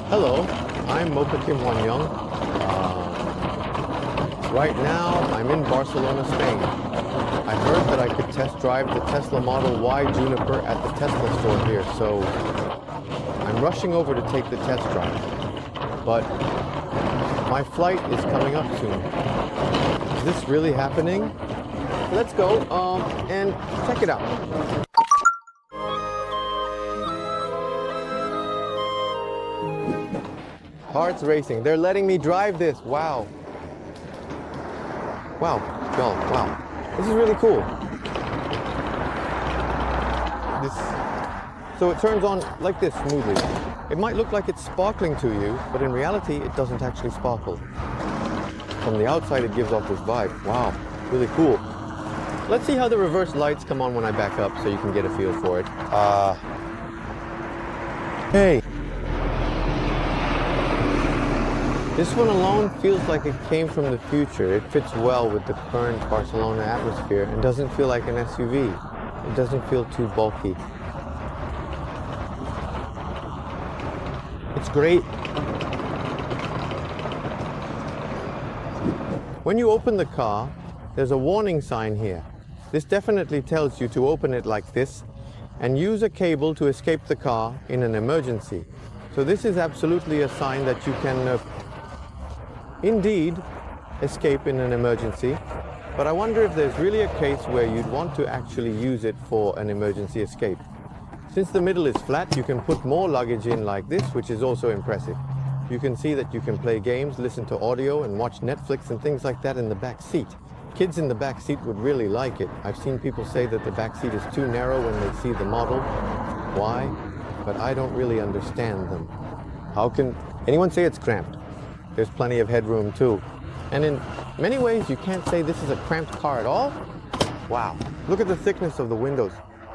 Hello, I'm Mocar Young. Right now, I'm in Barcelona, Spain. I heard that I could test drive the Tesla Model Y Juniper at the Tesla store here, so I'm rushing over to take the test drive. But my flight is coming up soon. Is this really happening? Let's go and check it out. Hearts racing. They're letting me drive this. Wow. Wow. Wow. This is really cool. So it turns on like this smoothly. It might look like it's sparkling to you, but in reality, it doesn't actually sparkle. From the outside, it gives off this vibe. Wow. Really cool. Let's see how the reverse lights come on when I back up so you can get a feel for it. Hey. This one alone feels like it came from the future. It fits well with the current Barcelona atmosphere and doesn't feel like an SUV. It doesn't feel too bulky. It's great. When you open the car, there's a warning sign here. This definitely tells you to open it like this and use a cable to escape the car in an emergency. So this is absolutely a sign that you can indeed escape in an emergency, but I wonder if there's really a case where you'd want to actually use it for an emergency escape. Since the middle is flat, you can put more luggage in like this, which is also impressive. You can see that you can play games, listen to audio, and watch Netflix and things like that in the back seat. Kids in the back seat would really like it. I've seen people say that the back seat is too narrow when they see the model. Why? But I don't really understand them. How can anyone say it's cramped? There's plenty of headroom too. And in many ways, you can't say this is a cramped car at all. Wow, look at the thickness of the windows.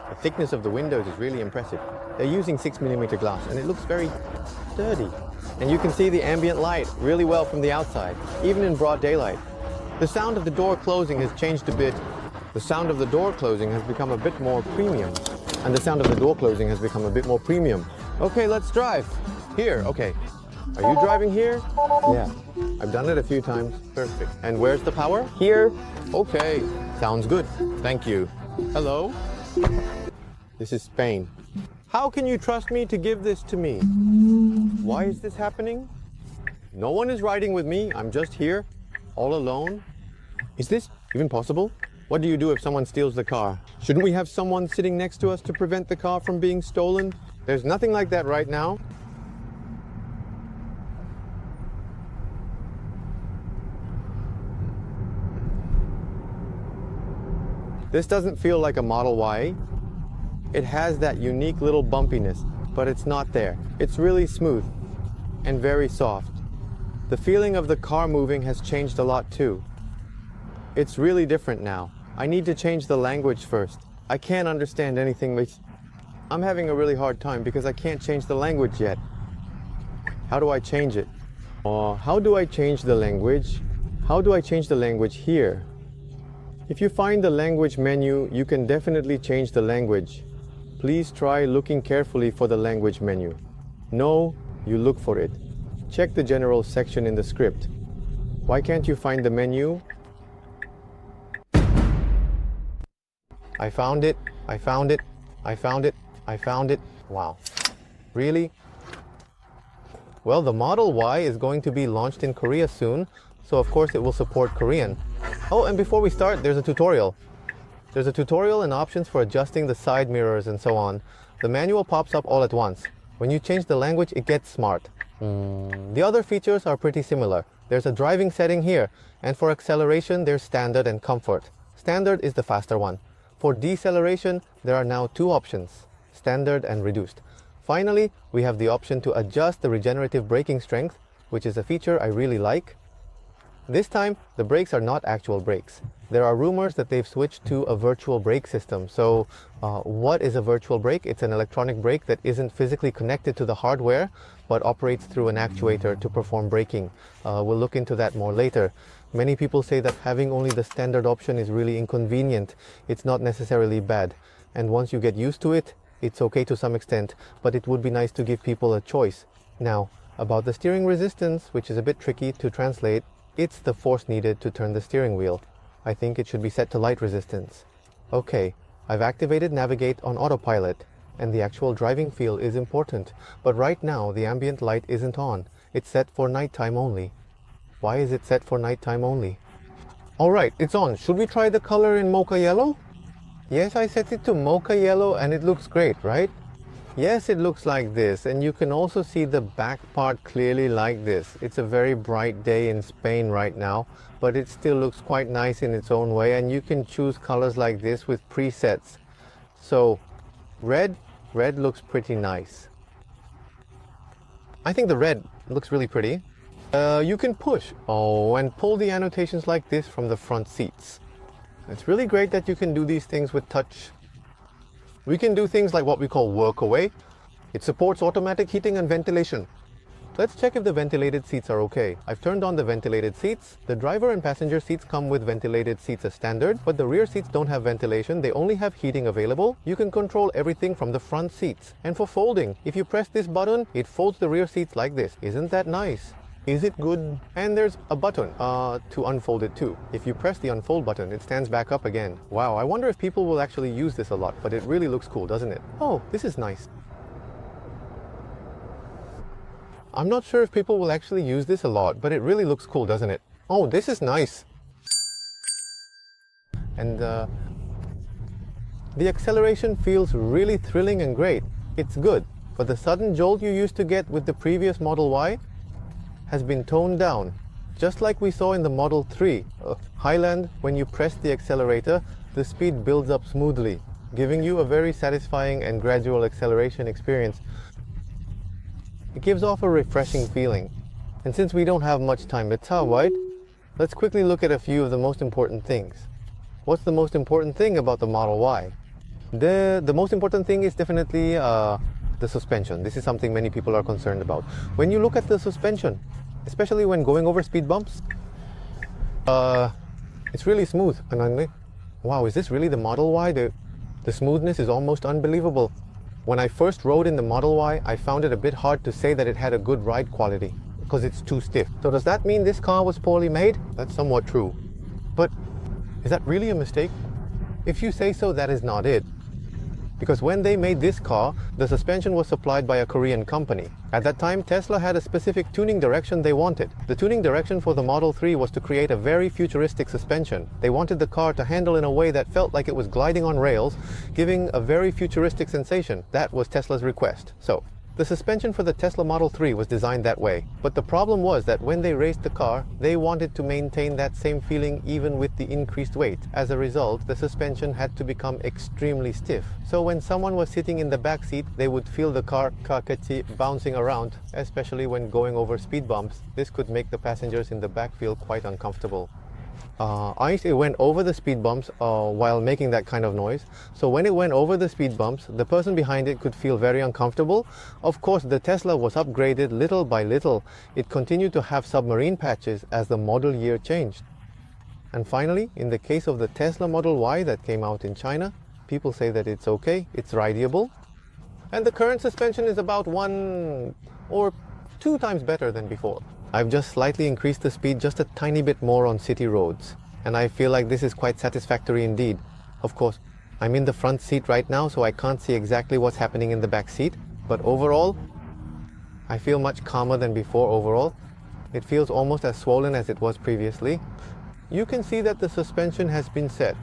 The thickness of the windows is really impressive. They're using 6mm glass and it looks very sturdy. And you can see the ambient light really well from the outside, even in broad daylight. The sound of the door closing has changed a bit. The sound of the door closing has become a bit more premium. And the sound of the door closing has become a bit more premium. Okay, let's drive. Here, okay. Are you driving here? Yeah, I've done it a few times. Perfect. And where's the power? Here. Okay, sounds good. Thank you. Hello? This is Spain. How can you trust me to give this to me? Why is this happening? No one is riding with me. I'm just here, all alone. Is this even possible? What do you do if someone steals the car? Shouldn't we have someone sitting next to us to prevent the car from being stolen? There's nothing like that right now. This doesn't feel like a Model Y. It has that unique little bumpiness, but it's not there. It's really smooth and very soft. The feeling of the car moving has changed a lot too. It's really different now. I need to change the language first. I can't understand anything. I'm having a really hard time because I can't change the language yet. How do I change it? How do I change the language? How do I change the language here? If you find the language menu, you can definitely change the language. Please try looking carefully for the language menu. No, you look for it. Check the general section in the script. Why can't you find the menu? I found it. I found it. I found it. I found it. Wow. Really? Well, the Model Y is going to be launched in Korea soon, so of course it will support Korean. Oh, and before we start, there's a tutorial. There's a tutorial and options for adjusting the side mirrors and so on. The manual pops up all at once. When you change the language, it gets smart. The other features are pretty similar. There's a driving setting here, and for acceleration, there's standard and comfort. Standard is the faster one. For deceleration, there are now two options, standard and reduced. Finally, we have the option to adjust the regenerative braking strength, which is a feature I really like. This time, the brakes are not actual brakes. There are rumors that they've switched to a virtual brake system. So what is a virtual brake? It's an electronic brake that isn't physically connected to the hardware, but operates through an actuator to perform braking. We'll look into that more later. Many people say that having only the standard option is really inconvenient. It's not necessarily bad. And once you get used to it, it's okay to some extent, but it would be nice to give people a choice. Now, About the steering resistance, which is a bit tricky to translate, it's the force needed to turn the steering wheel. I think it should be set to light resistance. Okay, I've activated Navigate on autopilot, and the actual driving feel is important, but right now the ambient light isn't on. It's set for nighttime only. Why is it set for nighttime only? Alright, it's on. Should we try the color in Mocha Yellow? Yes, I set it to Mocha Yellow and it looks great, right? Yes, it looks like this, and you can also see the back part clearly like this. It's a very bright day in Spain right now, but it still looks quite nice in its own way, and you can choose colors like this with presets. So, red looks pretty nice. I think the red looks really pretty. You can push, and pull the annotations like this from the front seats. It's really great that you can do these things with touch. We can do things like what we call work away. It supports automatic heating and ventilation. Let's check if the ventilated seats are okay. I've turned on the ventilated seats. The driver and passenger seats come with ventilated seats as standard, but the rear seats don't have ventilation. They only have heating available. You can control everything from the front seats. And for folding, if you press this button, it folds the rear seats like this. Isn't that nice? Is it good? And there's a button to unfold it too. If you press the unfold button, it stands back up again. Wow, I wonder if people will actually use this a lot, but it really looks cool, doesn't it? Oh, this is nice. I'm not sure if people will actually use this a lot, but it really looks cool, doesn't it? Oh, this is nice. And the acceleration feels really thrilling and great. It's good, but the sudden jolt you used to get with the previous Model Y has been toned down. Just like we saw in the Model 3 Highland, when you press the accelerator, the speed builds up smoothly, giving you a very satisfying and gradual acceleration experience. It gives off a refreshing feeling. And since we don't have much time, let's quickly look at a few of the most important things. What's the most important thing about the Model Y? The most important thing is definitely the suspension. This is something many people are concerned about. When you look at the suspension, especially when going over speed bumps, it's really smooth. And wow, is this really the Model Y? The smoothness is almost unbelievable. When I first rode in the Model Y, I found it a bit hard to say that it had a good ride quality because it's too stiff. So does that mean this car was poorly made? That's somewhat true. But is that really a mistake? If you say so, that is not it. Because when they made this car, the suspension was supplied by a Korean company. At that time, Tesla had a specific tuning direction they wanted. The tuning direction for the Model 3 was to create a very futuristic suspension. They wanted the car to handle in a way that felt like it was gliding on rails, giving a very futuristic sensation. That was Tesla's request. So, the suspension for the Tesla Model 3 was designed that way. But the problem was that when they raced the car, they wanted to maintain that same feeling even with the increased weight. As a result, the suspension had to become extremely stiff. So when someone was sitting in the back seat, they would feel the car bouncing around, especially when going over speed bumps. This could make the passengers in the back feel quite uncomfortable. It went over the speed bumps while making that kind of noise. So when it went over the speed bumps, the person behind it could feel very uncomfortable. Of course, the Tesla was upgraded little by little. It continued to have submarine patches as the model year changed. And finally, in the case of the Tesla Model Y that came out in China, people say that it's okay, it's rideable. And the current suspension is about 1 or 2 times better than before. I've just slightly increased the speed just a tiny bit more on city roads, and I feel like this is quite satisfactory indeed. Of course, I'm in the front seat right now, so I can't see exactly what's happening in the back seat, but overall, I feel much calmer than before overall. It feels almost as swollen as it was previously. You can see that the suspension has been set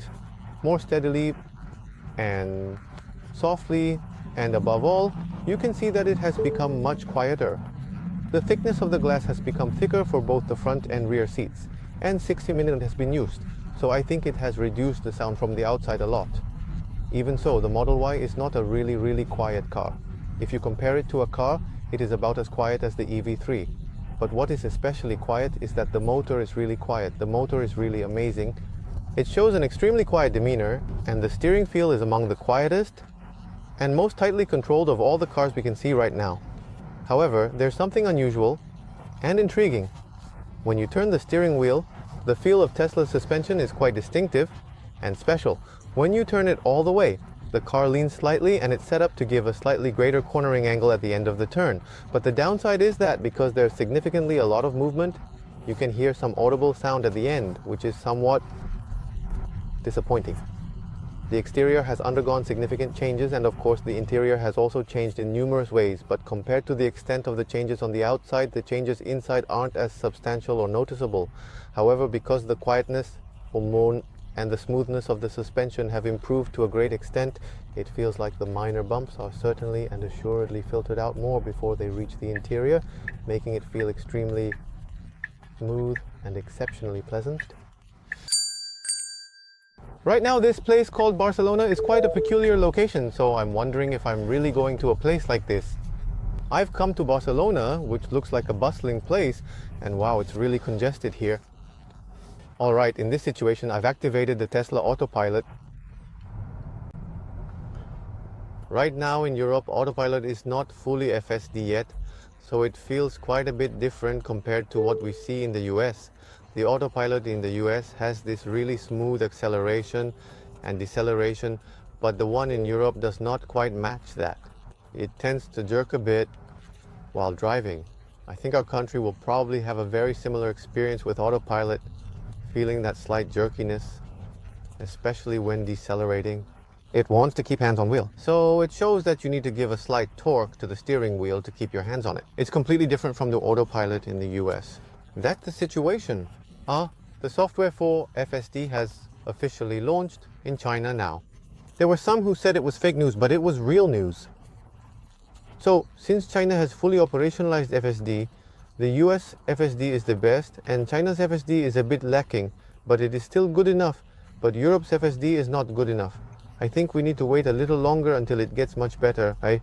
more steadily and softly, and above all, you can see that it has become much quieter. The thickness of the glass has become thicker for both the front and rear seats, and 60mm has been used, so I think it has reduced the sound from the outside a lot. Even so, the Model Y is not a really quiet car. If you compare it to a car, it is about as quiet as the EV3. But what is especially quiet is that the motor is really quiet. The motor is really amazing. It shows an extremely quiet demeanor, and the steering feel is among the quietest and most tightly controlled of all the cars we can see right now. However, there's something unusual and intriguing. When you turn the steering wheel, the feel of Tesla's suspension is quite distinctive and special. When you turn it all the way, the car leans slightly and it's set up to give a slightly greater cornering angle at the end of the turn. But the downside is that because there's significantly a lot of movement, you can hear some audible sound at the end, which is somewhat disappointing. The exterior has undergone significant changes, and of course the interior has also changed in numerous ways, but compared to the extent of the changes on the outside, the changes inside aren't as substantial or noticeable. However, because the quietness, hormone, and the smoothness of the suspension have improved to a great extent, it feels like the minor bumps are certainly and assuredly filtered out more before they reach the interior, making it feel extremely smooth and exceptionally pleasant. Right now, this place called Barcelona is quite a peculiar location, so I'm wondering if I'm really going to a place like this. I've come to Barcelona, which looks like a bustling place, and wow, it's really congested here. Alright, in this situation, I've activated the Tesla autopilot. Right now in Europe, autopilot is not fully FSD yet, so it feels quite a bit different compared to what we see in the US. The autopilot in the US has this really smooth acceleration and deceleration, but the one in Europe does not quite match that. It tends to jerk a bit while driving. I think our country will probably have a very similar experience with autopilot, feeling that slight jerkiness, especially when decelerating. It wants to keep hands on wheel, so it shows that you need to give a slight torque to the steering wheel to keep your hands on it. It's completely different from the autopilot in the US. That's the situation. The software for FSD has officially launched in China now. There were some who said it was fake news, but it was real news. So, since China has fully operationalized FSD, the US FSD is the best, and China's FSD is a bit lacking, but it is still good enough. But Europe's FSD is not good enough. I think we need to wait a little longer until it gets much better. I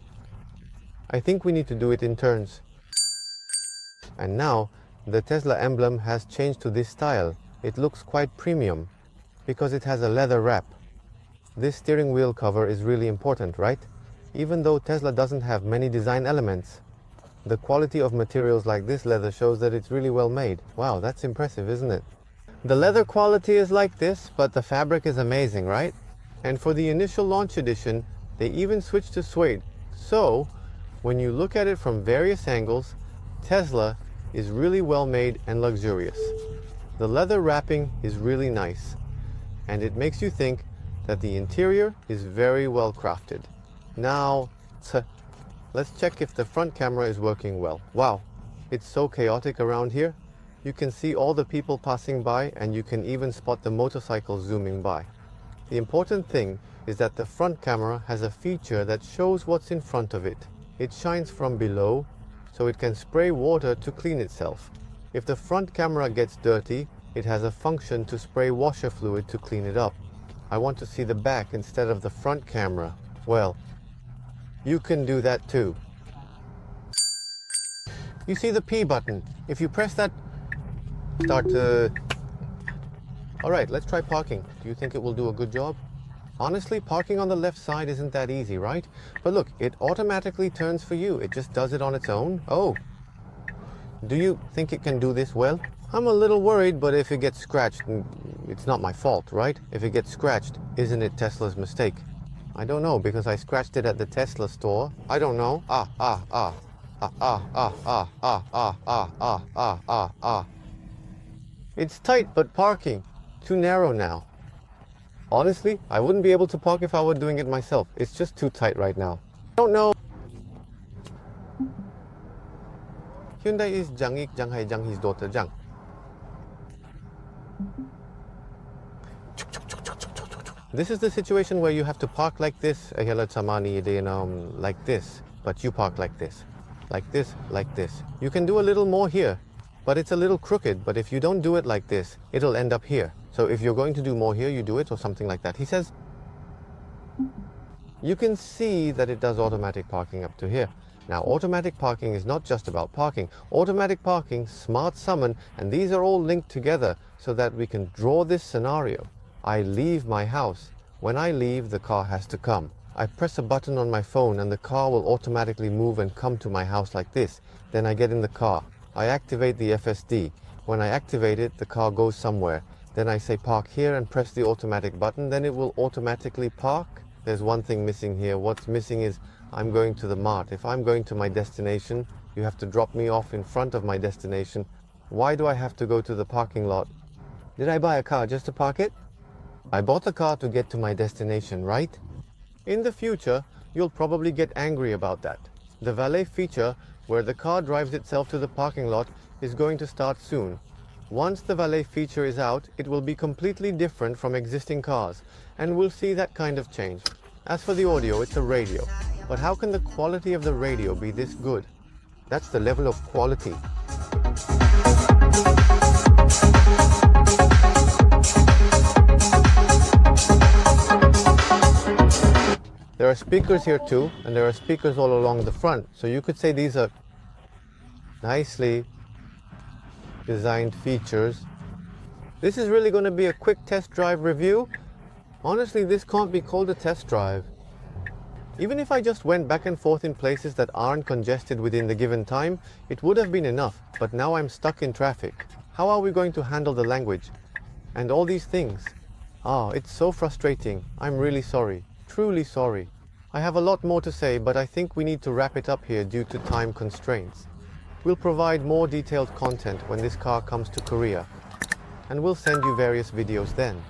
think we need to do it in turns. And now, the Tesla emblem has changed to this style. It looks quite premium because it has a leather wrap. This steering wheel cover is really important, right? Even though Tesla doesn't have many design elements, the quality of materials like this leather shows that it's really well made. Wow, that's impressive, isn't it? The leather quality is like this, but the fabric is amazing, right? And for the initial launch edition, they even switched to suede. So, when you look at it from various angles, Tesla is really well made and luxurious. The leather wrapping is really nice, and it makes you think that the interior is very well crafted. Now, let's check if the front camera is working well. Wow, it's so chaotic around here. You can see all the people passing by, and you can even spot the motorcycles zooming by. The important thing is that the front camera has a feature that shows what's in front of it. It shines from below, so it can spray water to clean itself. If the front camera gets dirty, it has a function to spray washer fluid to clean it up. I want to see the back instead of the front camera. Well, you can do that too. You see the P button. If you press that, start to... Alright, let's try parking. Do you think it will do a good job? Honestly, parking on the left side isn't that easy, right? But look, it automatically turns for you. It just does it on its own. Oh. Do you think it can do this well? I'm a little worried, but if it gets scratched, it's not my fault, right? If it gets scratched, isn't it Tesla's mistake? I don't know, because I scratched it at the Tesla store. I don't know. It's tight, but parking. Too narrow now. Honestly, I wouldn't be able to park if I were doing it myself. It's just too tight right now. I don't know. Hyundai is Jiangik, Jianghai, Jianghi's daughter, Jiang. This is the situation where you have to park like this, like this, but you park like this, like this, like this. You can do a little more here, but it's a little crooked. But if you don't do it like this, it'll end up here. So if you're going to do more here, you do it or something like that. He says, you can see that it does automatic parking up to here. Now, automatic parking is not just about parking. Automatic parking, smart summon, and these are all linked together so that we can draw this scenario. I leave my house. When I leave, the car has to come. I press a button on my phone and the car will automatically move and come to my house like this. Then I get in the car. I activate the FSD. When I activate it, the car goes somewhere. Then I say park here and press the automatic button. Then it will automatically park there's one thing missing here. What's missing is I'm going to the mart. If I'm going to my destination, you have to drop me off in front of my destination. Why do I have to go to the parking lot? Did I buy a car just to park it? I bought the car to get to my destination, right? In the future, you'll probably get angry about that. The valet feature, where the car drives itself to the parking lot, is going to start soon. Once the valet feature is out, it will be completely different from existing cars, and we'll see that kind of change. As for the audio, it's a radio. But how can the quality of the radio be this good? That's the level of quality. There are speakers here too, and there are speakers all along the front. So you could say these are nicely designed features. This is really going to be a quick test drive review. Honestly, this can't be called a test drive. Even if I just went back and forth in places that aren't congested within the given time, it would have been enough, but now I'm stuck in traffic. How are we going to handle the language? And all these things. It's so frustrating. I'm really sorry. Truly sorry. I have a lot more to say, but I think we need to wrap it up here due to time constraints. We'll provide more detailed content when this car comes to Korea, and we'll send you various videos then.